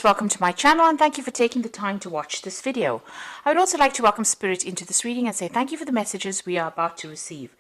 Welcome to my channel and thank you for taking the time to watch this video. I would also like to welcome Spirit into this reading and say thank you for the messages we are about to receive.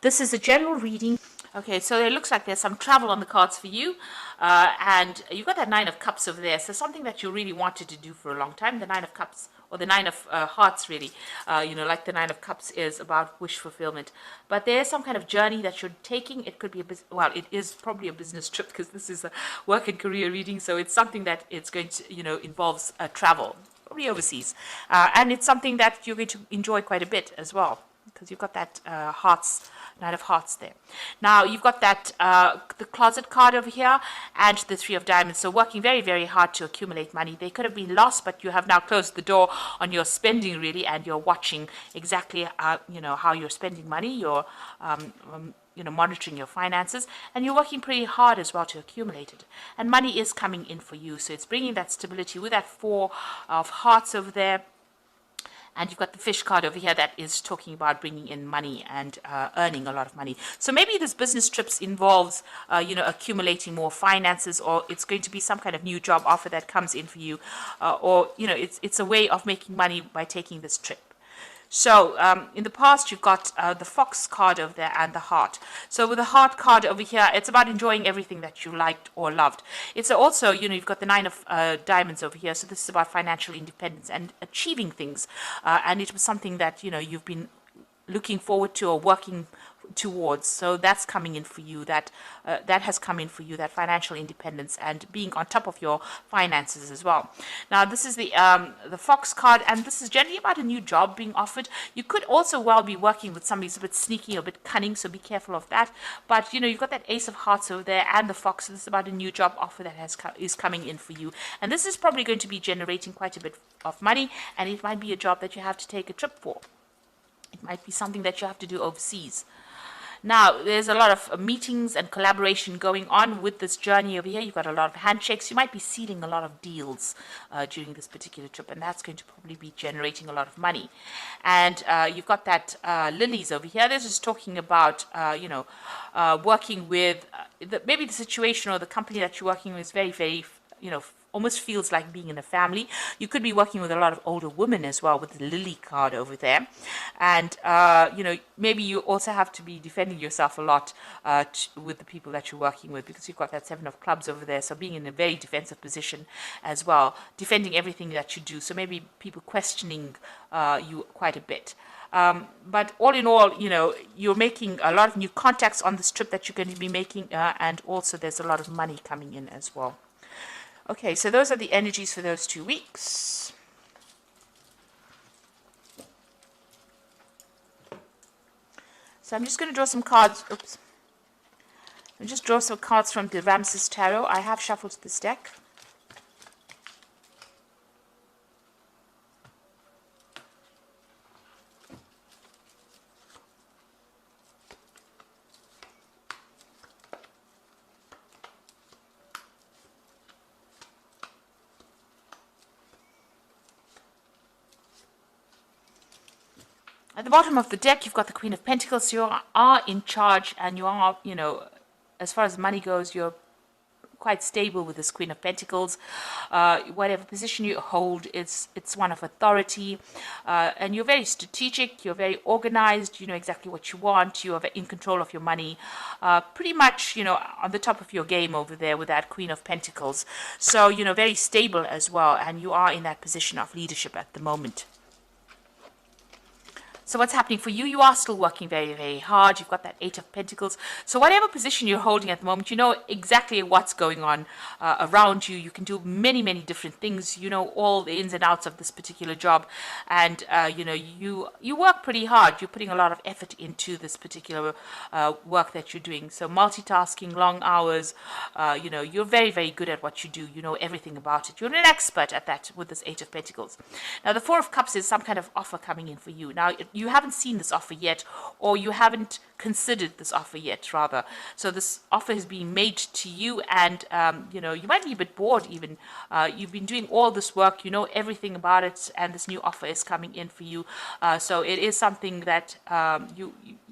This is a general reading. Okay, so it looks like there's some travel on the cards for you, and you've got that Nine of Cups over there, so something that you really wanted to do for a long time. The Nine of Cups, or the Nine of Hearts really, like the Nine of Cups is about wish fulfillment. But there's some kind of journey that you're taking. It could be it is probably a business trip because this is a work and career reading, so it's something that it's going to, involves travel, probably overseas. And it's something that you're going to enjoy quite a bit as well, because you've got that Nine of Hearts there. Now you've got that the closet card over here and the Three of Diamonds. So working very, very hard to accumulate money. They could have been lost, but you have now closed the door on your spending really, and you're watching exactly how you're spending money. You're monitoring your finances, and you're working pretty hard as well to accumulate it. And money is coming in for you, so it's bringing that stability with that Four of Hearts over there. And you've got the Fish card over here that is talking about bringing in money and earning a lot of money. So maybe this business trips involves, accumulating more finances, or it's going to be some kind of new job offer that comes in for you, or it's a way of making money by taking this trip. So in the past, you've got the Fox card over there and the Heart. So with the Heart card over here, it's about enjoying everything that you liked or loved. It's also, you've got the Nine of Diamonds over here. So this is about financial independence and achieving things. And it was something that, you've been looking forward to or working towards. So that's coming in for you. That has come in for you, that financial independence and being on top of your finances as well. Now this is the Fox card, and this is generally about a new job being offered. You could also well be working with somebody who's a bit sneaky or a bit cunning, so be careful of that. But you've got that Ace of Hearts over there and the Fox. So this is about a new job offer that is coming in for you, and this is probably going to be generating quite a bit of money, and it might be a job that you have to take a trip for. It might be something that you have to do overseas. Now, there's a lot of meetings and collaboration going on with this journey over here. You've got a lot of handshakes. You might be sealing a lot of deals during this particular trip, and that's going to probably be generating a lot of money. And you've got that lilies over here. This is talking about, working with, maybe the situation or the company that you're working with is very, very, almost feels like being in a family. You could be working with a lot of older women as well with the Lily card over there. And, maybe you also have to be defending yourself a lot with the people that you're working with, because you've got that Seven of Clubs over there. So being in a very defensive position as well, defending everything that you do. So maybe people questioning you quite a bit. But all in all, you're making a lot of new contacts on this trip that you're going to be making. And also there's a lot of money coming in as well. Okay, so those are the energies for those 2 weeks. So I'm just going to draw some cards. Oops. I'll just draw some cards from the Ramses Tarot. I have shuffled this deck. At the bottom of the deck, you've got the Queen of Pentacles. You are in charge, and you are, as far as money goes, you're quite stable with this Queen of Pentacles. Whatever position you hold, it's one of authority, and you're very strategic. You're very organized. You know exactly what you want. You are in control of your money. Pretty much, on the top of your game over there with that Queen of Pentacles. So, very stable as well, and you are in that position of leadership at the moment. So what's happening for you? You are still working very, very hard. You've got that Eight of Pentacles. So whatever position you're holding at the moment, you know exactly what's going on around you. You can do many, many different things. You know all the ins and outs of this particular job. And, you work pretty hard. You're putting a lot of effort into this particular work that you're doing. So multitasking, long hours, you're very, very good at what you do. You know everything about it. You're an expert at that with this Eight of Pentacles. Now, the Four of Cups is some kind of offer coming in for you. Now, you haven't seen this offer yet, or you haven't considered this offer yet, rather. So this offer is being made to you, and you might be a bit bored even. You've been doing all this work, you know everything about it, and this new offer is coming in for you. So it is something that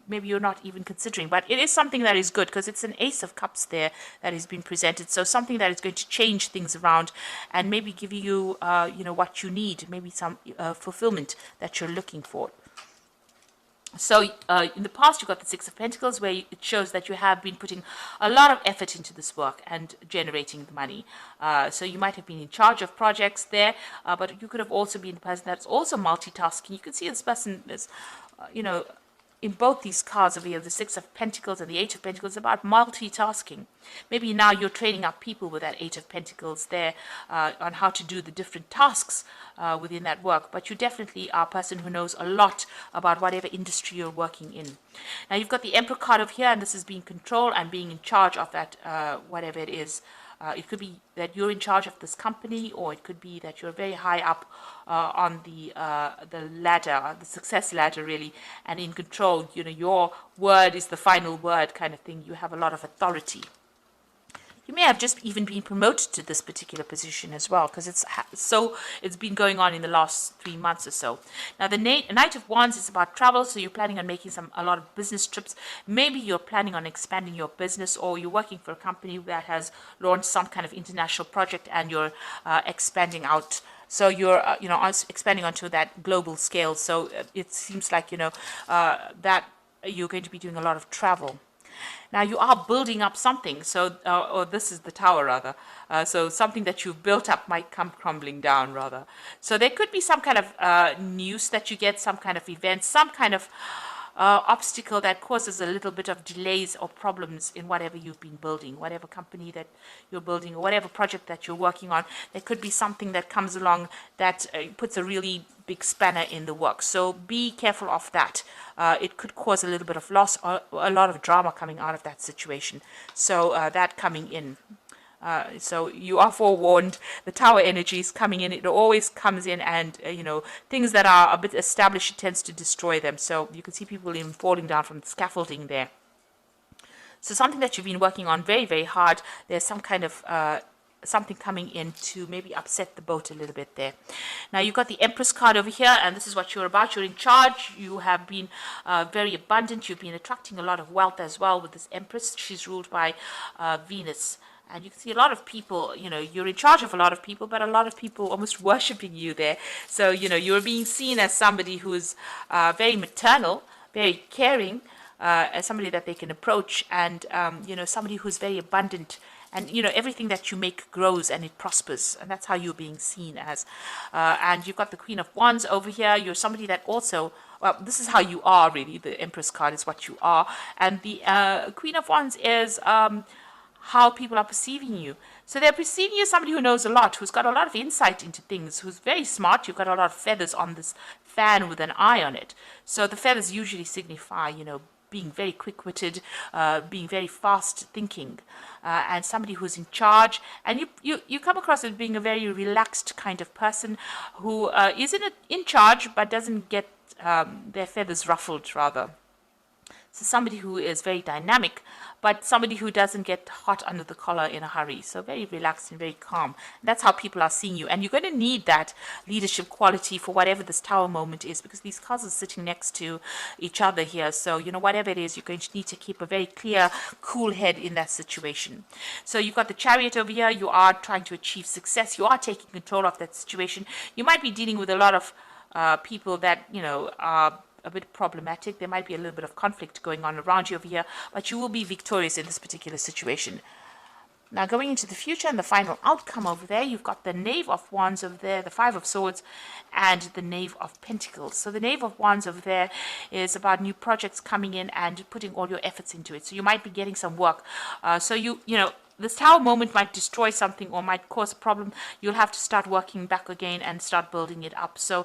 maybe you're not even considering. But it is something that is good because it's an Ace of Cups there that is being presented. So something that is going to change things around and maybe give you, what you need, maybe some fulfillment that you're looking for. So in the past, you got the Six of Pentacles, where it shows that you have been putting a lot of effort into this work and generating the money. So you might have been in charge of projects there, but you could have also been the person that's also multitasking. You can see this person is, in both these cards over here, the Six of Pentacles and the Eight of Pentacles, about multitasking. Maybe now you're training up people with that Eight of Pentacles there on how to do the different tasks within that work. But you definitely are a person who knows a lot about whatever industry you're working in. Now you've got the Emperor card over here, and this is being control and being in charge of that, whatever it is. It could be that you're in charge of this company, or it could be that you're very high up on the ladder, the success ladder, really, and in control. Your word is the final word, kind of thing. You have a lot of authority. You may have just even been promoted to this particular position as well, because it's been going on in the last 3 months or so. Now, the Knight of Wands is about travel, so you're planning on making a lot of business trips. Maybe you're planning on expanding your business, or you're working for a company that has launched some kind of international project, and you're expanding out. So you're, expanding onto that global scale. So it seems like, that you're going to be doing a lot of travel. Now you are building up something, so or this is the Tower rather. So something that you've built up might come crumbling down rather. So there could be some kind of news that you get, some kind of event, some kind of obstacle that causes a little bit of delays or problems in whatever you've been building, whatever company that you're building, or whatever project that you're working on. There could be something that comes along that puts a really big spanner in the work. So be careful of that. It could cause a little bit of loss or a lot of drama coming out of that situation. So that coming in. So you are forewarned. The Tower energy is coming in. It always comes in, and things that are a bit established, it tends to destroy them. So you can see people even falling down from the scaffolding there. So something that you've been working on very, very hard. There's some kind of something coming in to maybe upset the boat a little bit there. Now you've got the Empress card over here, and this is what you're about. You're in charge. You have been very abundant. You've been attracting a lot of wealth as well with this Empress. She's ruled by Venus. And you can see a lot of people, you're in charge of a lot of people, but a lot of people almost worshipping you there. So, you're being seen as somebody who is very maternal, very caring, as somebody that they can approach, and, somebody who's very abundant. And, everything that you make grows and it prospers. And that's how you're being seen as. And you've got the Queen of Wands over here. You're somebody that also, well, this is how you are, really. The Empress card is what you are. And the Queen of Wands is how people are perceiving you. So they're perceiving you as somebody who knows a lot, who's got a lot of insight into things, who's very smart. You've got a lot of feathers on this fan with an eye on it. So the feathers usually signify, being very quick-witted, being very fast-thinking, and somebody who's in charge. And you come across as being a very relaxed kind of person who is in charge but doesn't get their feathers ruffled, rather. So somebody who is very dynamic, but somebody who doesn't get hot under the collar in a hurry. So very relaxed and very calm. That's how people are seeing you. And you're going to need that leadership quality for whatever this Tower moment is, because these cards are sitting next to each other here. So, whatever it is, you're going to need to keep a very clear, cool head in that situation. So you've got the Chariot over here. You are trying to achieve success. You are taking control of that situation. You might be dealing with a lot of people that, are a bit problematic. There might be a little bit of conflict going on around you over here, but you will be victorious in this particular situation. Now going into the future and the final outcome over there, you've got the Knave of Wands over there, the Five of Swords, and the Knave of Pentacles. So the Knave of Wands over there is about new projects coming in and putting all your efforts into it. So you might be getting some work. This Tower moment might destroy something or might cause a problem. You'll have to start working back again and start building it up. So,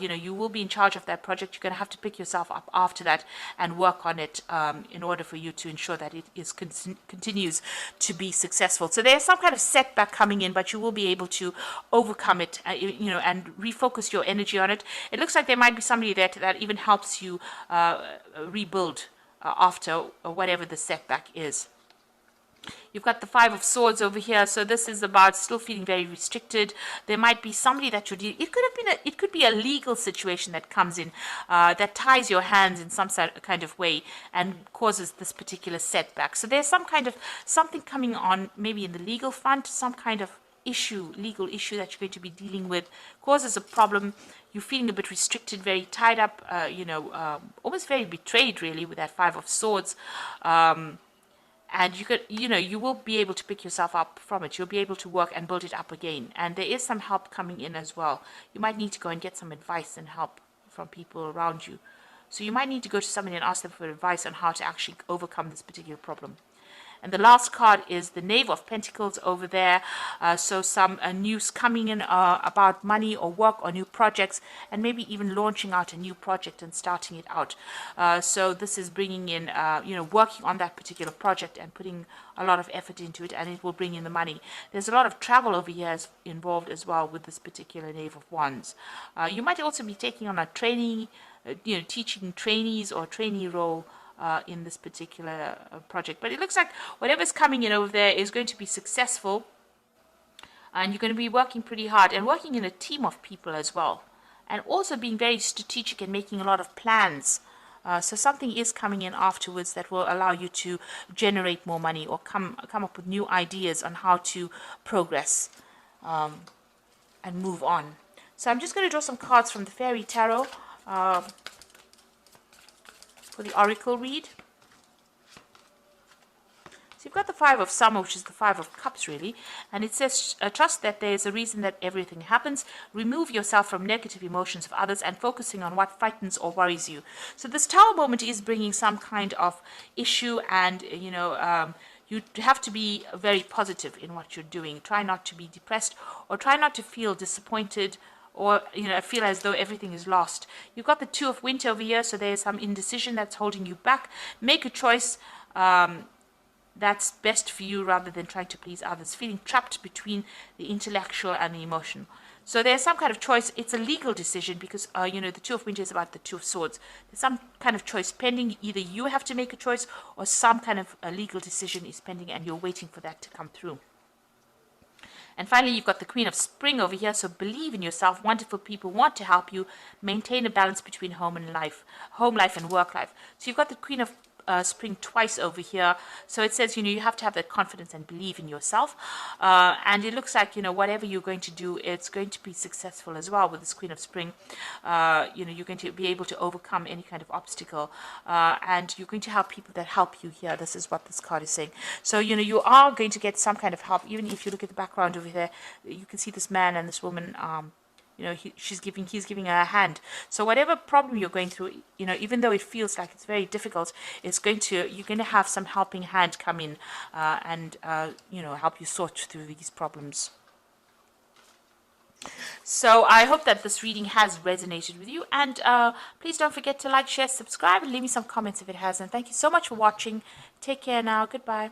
you will be in charge of that project. You're going to have to pick yourself up after that and work on it in order for you to ensure that it continues to be successful. So there's some kind of setback coming in, but you will be able to overcome it, and refocus your energy on it. It looks like there might be somebody there that even helps you rebuild after whatever the setback is. You've got the Five of Swords over here, so this is about still feeling very restricted. There might be somebody that you're dealing. It could have been it could be a legal situation that comes in that ties your hands in some kind of way and causes this particular setback. So there's some kind of something coming on, maybe in the legal front, some kind of legal issue that you're going to be dealing with, causes a problem. You're feeling a bit restricted, very tied up, almost very betrayed, really, with that Five of Swords. And you will be able to pick yourself up from it. You'll be able to work and build it up again. And there is some help coming in as well. You might need to go and get some advice and help from people around you. So you might need to go to somebody and ask them for advice on how to actually overcome this particular problem. And the last card is the Knave of Pentacles over there. So some news coming in about money or work or new projects, and maybe even launching out a new project and starting it out. So this is bringing in, working on that particular project and putting a lot of effort into it, and it will bring in the money. There's a lot of travel over here involved as well with this particular Knave of Wands. You might also be taking on a training, teaching trainees or trainee role in this particular project. But it looks like whatever's coming in over there is going to be successful, and you're going to be working pretty hard and working in a team of people as well, and also being very strategic and making a lot of plans. So something is coming in afterwards that will allow you to generate more money or come up with new ideas on how to progress and move on. So I'm just going to draw some cards from the Fairy Tarot for the Oracle read. So you've got the Five of Summer, which is the Five of Cups, really. And it says, trust that there is a reason that everything happens. Remove yourself from negative emotions of others and focusing on what frightens or worries you. So this Tower moment is bringing some kind of issue, and, you have to be very positive in what you're doing. Try not to be depressed, or try not to feel disappointed, or feel as though everything is lost. You've got the Two of Winter over here, so there's some indecision that's holding you back. Make a choice that's best for you rather than trying to please others. Feeling trapped between the intellectual and the emotional. So there's some kind of choice. It's a legal decision because, the Two of Winter is about the Two of Swords. There's some kind of choice pending. Either you have to make a choice or some kind of a legal decision is pending and you're waiting for that to come through. And finally, you've got the Queen of Spring over here. So believe in yourself. Wonderful people want to help you maintain a balance between home life and work life. So you've got the Queen of Spring twice over here. So it says, you have to have that confidence and believe in yourself. And it looks like, whatever you're going to do, it's going to be successful as well with this Queen of Spring. You're going to be able to overcome any kind of obstacle. And you're going to have people that help you here. This is what this card is saying. So, you are going to get some kind of help. Even if you look at the background over there, you can see this man and this woman, he's giving her a hand. So whatever problem you're going through, even though it feels like it's very difficult, you're going to have some helping hand come in and help you sort through these problems. So I hope that this reading has resonated with you, and please don't forget to like, share, subscribe, and leave me some comments if it has. And thank you so much for watching. Take care now. Goodbye.